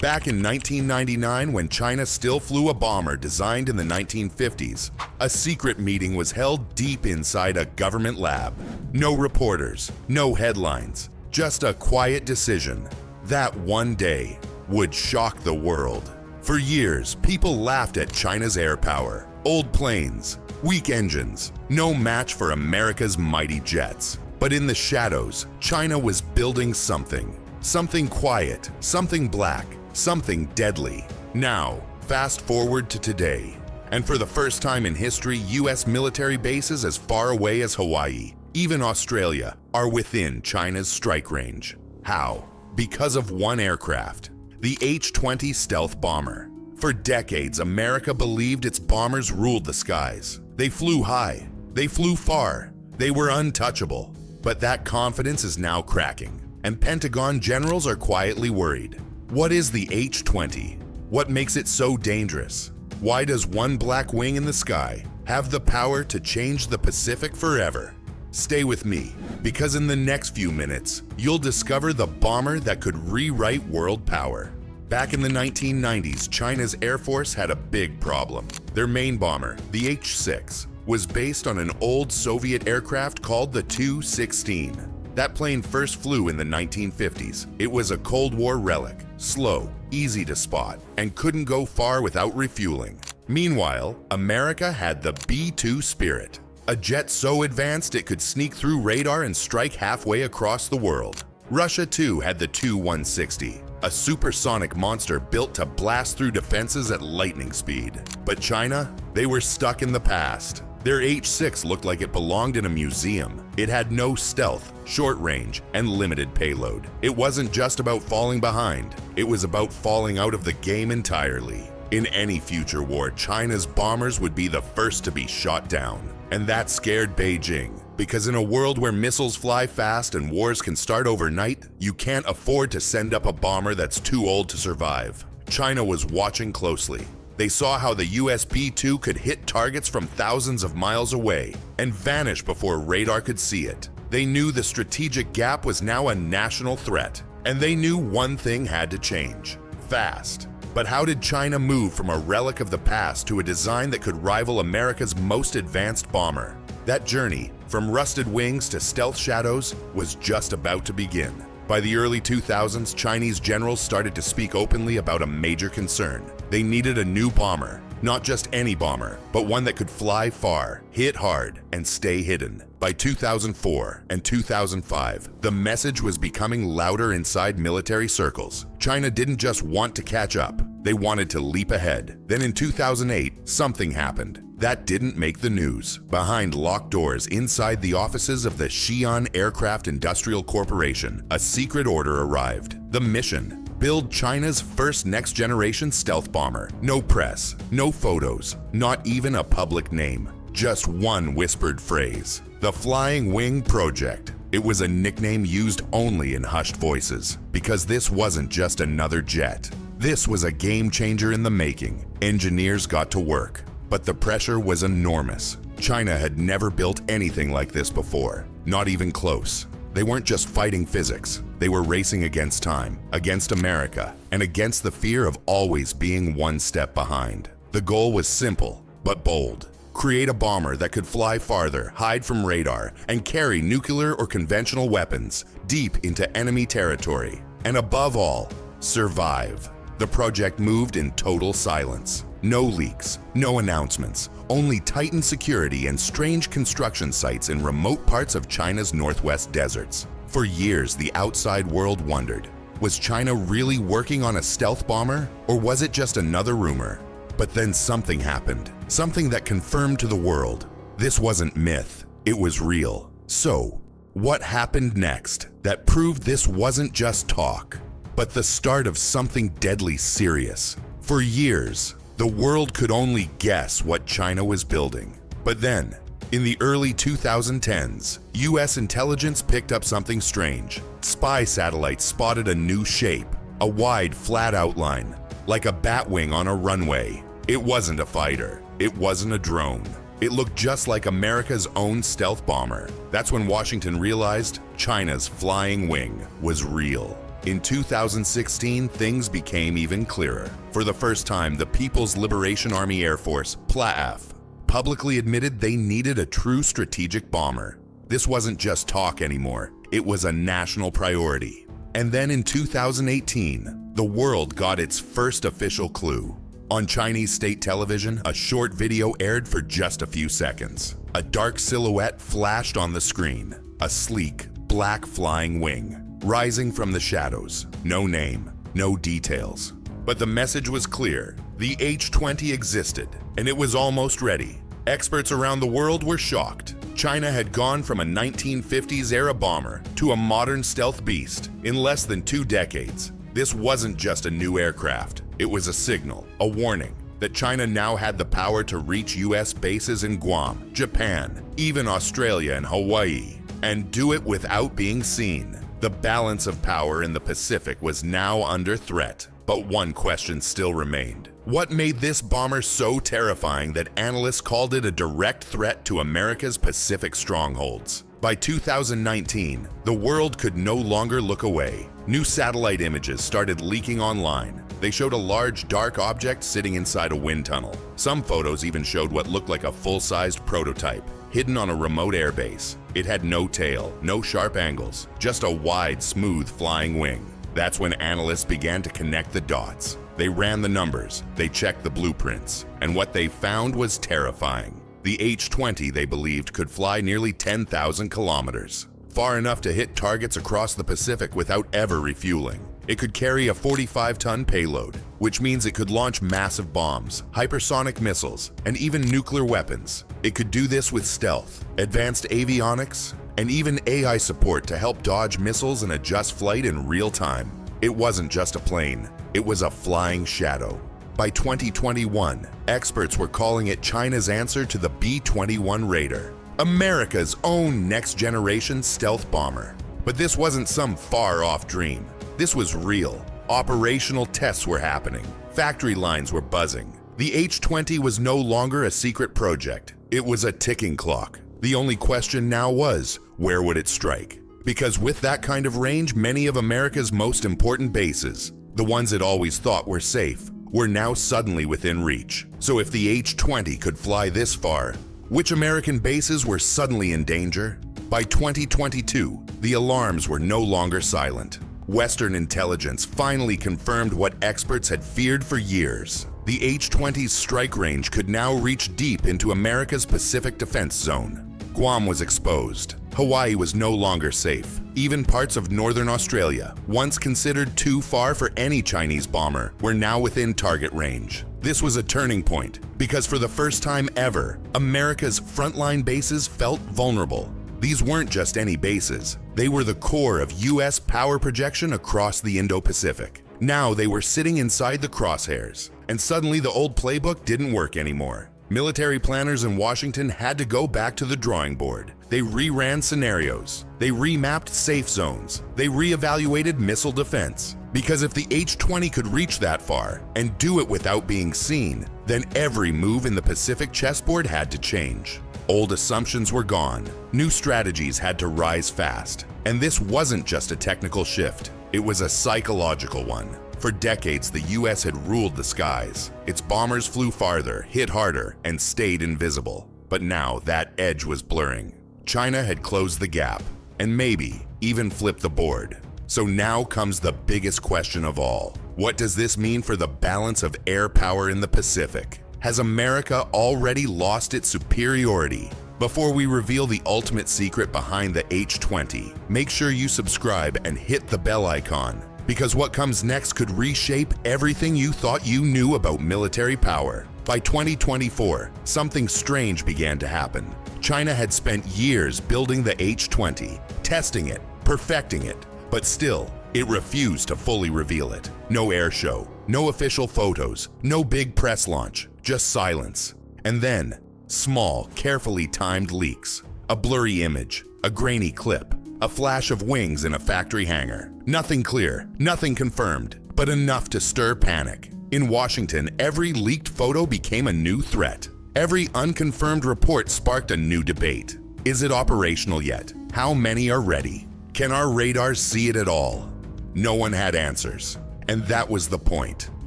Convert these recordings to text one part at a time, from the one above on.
Back in 1999, when China still flew a bomber designed in the 1950s, a secret meeting was held deep inside a government lab. No reporters, no headlines, just a quiet decision that one day would shock the world. For years, people laughed at China's air power. Old planes, weak engines, no match for America's mighty jets. But in the shadows, China was building something. Something quiet, something black, something deadly. Now, fast forward to today. And for the first time in history, US military bases as far away as Hawaii, even Australia, are within China's strike range. How? Because of one aircraft, the H-20 stealth bomber. For decades, America believed its bombers ruled the skies. They flew high, they flew far, they were untouchable. But that confidence is now cracking, and Pentagon generals are quietly worried. What is the H-20? What makes it so dangerous? Why does one black wing in the sky have the power to change the Pacific forever? Stay with me, because in the next few minutes, you'll discover the bomber that could rewrite world power. Back in the 1990s, China's Air Force had a big problem. Their main bomber, the H-6, was based on an old Soviet aircraft called the Tu-16. That plane first flew in the 1950s. It was a Cold War relic, slow, easy to spot, and couldn't go far without refueling. Meanwhile, America had the B-2 Spirit, a jet so advanced it could sneak through radar and strike halfway across the world. Russia too had the Tu-160, a supersonic monster built to blast through defenses at lightning speed. But China, they were stuck in the past. Their H-6 looked like it belonged in a museum. It had no stealth, short range, and limited payload. It wasn't just about falling behind. It was about falling out of the game entirely. In any future war, China's bombers would be the first to be shot down. And that scared Beijing, because in a world where missiles fly fast and wars can start overnight, you can't afford to send up a bomber that's too old to survive. China was watching closely. They saw how the US B-2 could hit targets from thousands of miles away and vanish before radar could see it. They knew the strategic gap was now a national threat, and they knew one thing had to change, fast. But how did China move from a relic of the past to a design that could rival America's most advanced bomber? That journey, from rusted wings to stealth shadows, was just about to begin. By the early 2000s, Chinese generals started to speak openly about a major concern. They needed a new bomber, not just any bomber, but one that could fly far, hit hard, and stay hidden. By 2004 and 2005, the message was becoming louder inside military circles. China didn't just want to catch up, they wanted to leap ahead. Then in 2008, something happened. That didn't make the news. Behind locked doors inside the offices of the Xian Aircraft Industrial Corporation, a secret order arrived. The mission: build China's first next-generation stealth bomber. No press, no photos, not even a public name. Just one whispered phrase: the Flying Wing Project. It was a nickname used only in hushed voices, because this wasn't just another jet. This was a game changer in the making. Engineers got to work. But the pressure was enormous. China had never built anything like this before, not even close. They weren't just fighting physics. They were racing against time, against America, and against the fear of always being one step behind. The goal was simple, but bold. Create a bomber that could fly farther, hide from radar, and carry nuclear or conventional weapons deep into enemy territory. And above all, survive. The project moved in total silence. No leaks, no announcements, only tightened security and strange construction sites in remote parts of China's northwest deserts. For years, the outside world wondered, was China really working on a stealth bomber, or was it just another rumor? But then something happened, something that confirmed to the world, this wasn't myth, it was real. So, what happened next that proved this wasn't just talk, but the start of something deadly serious? For years, the world could only guess what China was building. But then, in the early 2010s, US intelligence picked up something strange. Spy satellites spotted a new shape, a wide, flat outline, like a batwing on a runway. It wasn't a fighter. It wasn't a drone. It looked just like America's own stealth bomber. That's when Washington realized China's flying wing was real. In 2016, things became even clearer. For the first time, the People's Liberation Army Air Force, PLAAF, publicly admitted they needed a true strategic bomber. This wasn't just talk anymore, it was a national priority. And then in 2018, the world got its first official clue. On Chinese state television, a short video aired for just a few seconds. A dark silhouette flashed on the screen, a sleek, black flying wing, rising from the shadows. No name, no details. But the message was clear. The H-20 existed, and it was almost ready. Experts around the world were shocked. China had gone from a 1950s-era bomber to a modern stealth beast in less than 2 decades. This wasn't just a new aircraft. It was a signal, a warning, that China now had the power to reach US bases in Guam, Japan, even Australia and Hawaii, and do it without being seen. The balance of power in the Pacific was now under threat. But one question still remained. What made this bomber so terrifying that analysts called it a direct threat to America's Pacific strongholds? By 2019, the world could no longer look away. New satellite images started leaking online. They showed a large, dark object sitting inside a wind tunnel. Some photos even showed what looked like a full-sized prototype, hidden on a remote airbase. It had no tail, no sharp angles, just a wide, smooth flying wing. That's when analysts began to connect the dots. They ran the numbers, they checked the blueprints, and what they found was terrifying. The H-20, they believed, could fly nearly 10,000 kilometers, far enough to hit targets across the Pacific without ever refueling. It could carry a 45-ton payload, which means it could launch massive bombs, hypersonic missiles, and even nuclear weapons. It could do this with stealth, advanced avionics, and even AI support to help dodge missiles and adjust flight in real time. It wasn't just a plane, it was a flying shadow. By 2021, experts were calling it China's answer to the B-21 Raider, America's own next-generation stealth bomber. But this wasn't some far-off dream. This was real. Operational tests were happening. Factory lines were buzzing. The H-20 was no longer a secret project. It was a ticking clock. The only question now was, where would it strike? Because with that kind of range, many of America's most important bases, the ones it always thought were safe, were now suddenly within reach. So if the H-20 could fly this far, which American bases were suddenly in danger? By 2022, the alarms were no longer silent. Western intelligence finally confirmed what experts had feared for years. The H-20's strike range could now reach deep into America's Pacific Defense Zone. Guam was exposed. Hawaii was no longer safe. Even parts of northern Australia, once considered too far for any Chinese bomber, were now within target range. This was a turning point, because for the first time ever, America's frontline bases felt vulnerable. These weren't just any bases. They were the core of US power projection across the Indo-Pacific. Now they were sitting inside the crosshairs, and suddenly the old playbook didn't work anymore. Military planners in Washington had to go back to the drawing board. They reran scenarios. They remapped safe zones. They reevaluated missile defense. Because if the H-20 could reach that far and do it without being seen, then every move in the Pacific chessboard had to change. Old assumptions were gone. New strategies had to rise fast. And this wasn't just a technical shift. It was a psychological one. For decades, the US had ruled the skies. Its bombers flew farther, hit harder, and stayed invisible. But now that edge was blurring. China had closed the gap, and maybe even flipped the board. So now comes the biggest question of all. What does this mean for the balance of air power in the Pacific? Has America already lost its superiority? Before we reveal the ultimate secret behind the H-20, make sure you subscribe and hit the bell icon, because what comes next could reshape everything you thought you knew about military power. By 2024, something strange began to happen. China had spent years building the H-20, testing it, perfecting it, but still, it refused to fully reveal it. No air show, no official photos, no big press launch, just silence. And then, small, carefully timed leaks. A blurry image, a grainy clip, a flash of wings in a factory hangar. Nothing clear, nothing confirmed, but enough to stir panic. In Washington, every leaked photo became a new threat. Every unconfirmed report sparked a new debate. Is it operational yet? How many are ready? Can our radars see it at all? No one had answers. And that was the point.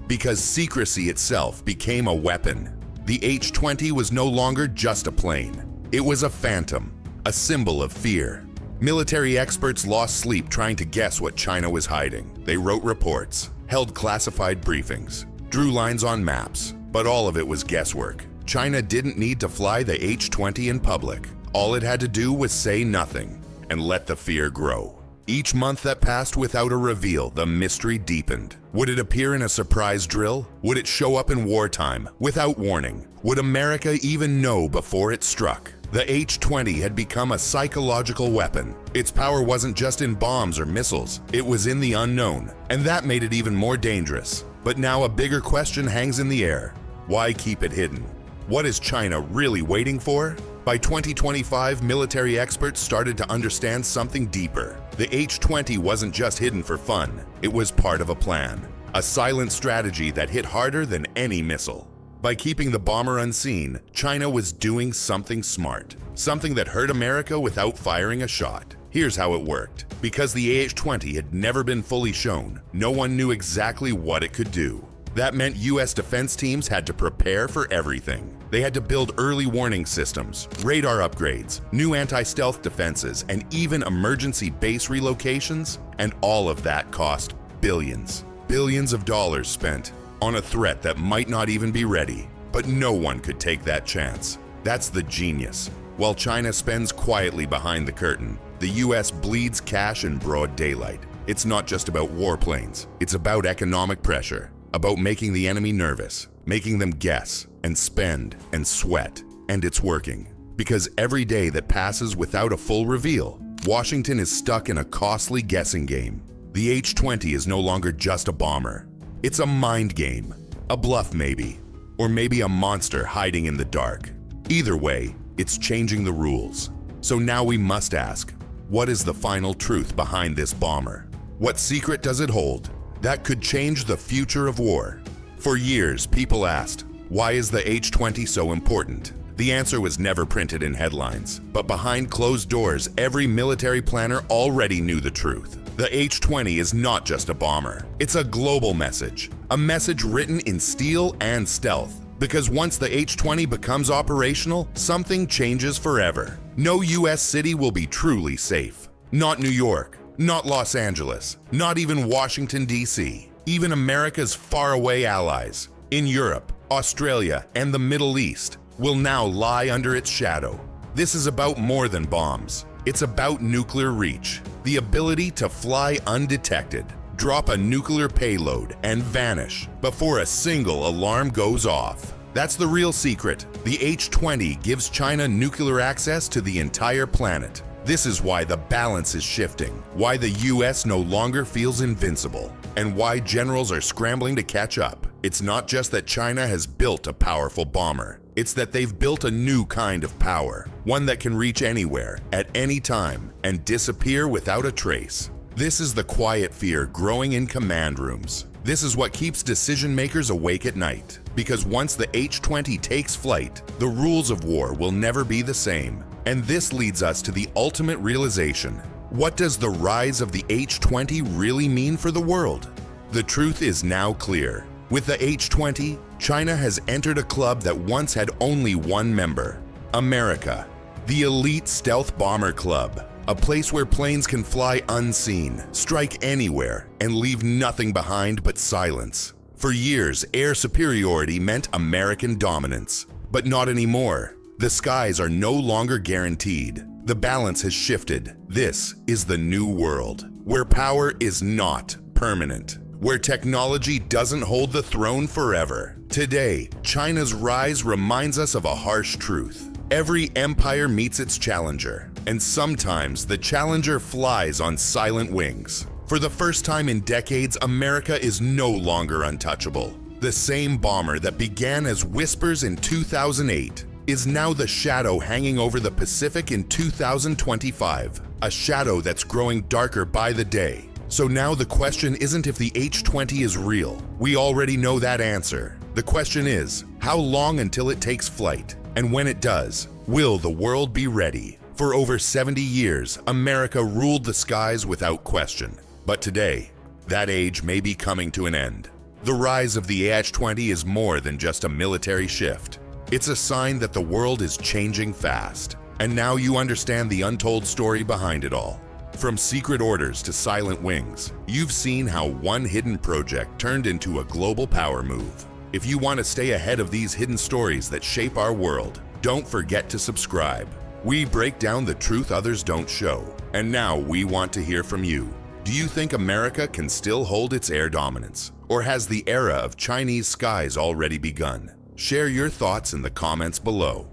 Because secrecy itself became a weapon. The H-20 was no longer just a plane. It was a phantom, a symbol of fear. Military experts lost sleep trying to guess what China was hiding. They wrote reports, held classified briefings, drew lines on maps, but all of it was guesswork. China didn't need to fly the H-20 in public. All it had to do was say nothing and let the fear grow. Each month that passed without a reveal, the mystery deepened. Would it appear in a surprise drill? Would it show up in wartime, without warning? Would America even know before it struck? The H-20 had become a psychological weapon. Its power wasn't just in bombs or missiles, it was in the unknown, and that made it even more dangerous. But now a bigger question hangs in the air. Why keep it hidden? What is China really waiting for? By 2025, military experts started to understand something deeper. The H-20 wasn't just hidden for fun, it was part of a plan. A silent strategy that hit harder than any missile. By keeping the bomber unseen, China was doing something smart. Something that hurt America without firing a shot. Here's how it worked. Because the H-20 had never been fully shown, no one knew exactly what it could do. That meant US defense teams had to prepare for everything. They had to build early warning systems, radar upgrades, new anti-stealth defenses, and even emergency base relocations, and all of that cost billions. Billions of dollars spent on a threat that might not even be ready. But no one could take that chance. That's the genius. While China spends quietly behind the curtain, the US bleeds cash in broad daylight. It's not just about warplanes, it's about economic pressure. About making the enemy nervous, making them guess and spend and sweat. And it's working. Because every day that passes without a full reveal, Washington is stuck in a costly guessing game. The H-20 is no longer just a bomber. It's a mind game, a bluff maybe, or maybe a monster hiding in the dark. Either way, it's changing the rules. So now we must ask, what is the final truth behind this bomber? What secret does it hold that could change the future of war? For years, people asked, why is the H-20 so important? The answer was never printed in headlines, but behind closed doors, every military planner already knew the truth. The H-20 is not just a bomber, it's a global message. A message written in steel and stealth. Because once the H-20 becomes operational, something changes forever. No US city will be truly safe. Not New York. Not Los Angeles, not even Washington, D.C., even America's faraway allies in Europe, Australia, and the Middle East will now lie under its shadow. This is about more than bombs. It's about nuclear reach, the ability to fly undetected, drop a nuclear payload, and vanish before a single alarm goes off. That's the real secret. The H-20 gives China nuclear access to the entire planet. This is why the balance is shifting, why the US no longer feels invincible, and why generals are scrambling to catch up. It's not just that China has built a powerful bomber, it's that they've built a new kind of power, one that can reach anywhere, at any time, and disappear without a trace. This is the quiet fear growing in command rooms. This is what keeps decision makers awake at night, because once the H-20 takes flight, the rules of war will never be the same. And this leads us to the ultimate realization. What does the rise of the H-20 really mean for the world? The truth is now clear. With the H-20, China has entered a club that once had only one member, America. The elite stealth bomber club, a place where planes can fly unseen, strike anywhere, and leave nothing behind but silence. For years, air superiority meant American dominance, but not anymore. The skies are no longer guaranteed. The balance has shifted. This is the new world, where power is not permanent, where technology doesn't hold the throne forever. Today, China's rise reminds us of a harsh truth. Every empire meets its challenger, and sometimes the challenger flies on silent wings. For the first time in decades, America is no longer untouchable. The same bomber that began as whispers in 2008 is now the shadow hanging over the Pacific in 2025, a shadow that's growing darker by the day. So now the question isn't if the H-20 is real. We already know that answer. The question is, how long until it takes flight? And when it does, will the world be ready? For over 70 years, America ruled the skies without question. But today, That age may be coming to an end. The rise of the H-20 is more than just a military shift. It's a sign that the world is changing fast. And now you understand the untold story behind it all. From secret orders to silent wings, you've seen how one hidden project turned into a global power move. If you want to stay ahead of these hidden stories that shape our world, don't forget to subscribe. We break down the truth others don't show. And now we want to hear from you. Do you think America can still hold its air dominance? Or has the era of Chinese skies already begun? Share your thoughts in the comments below.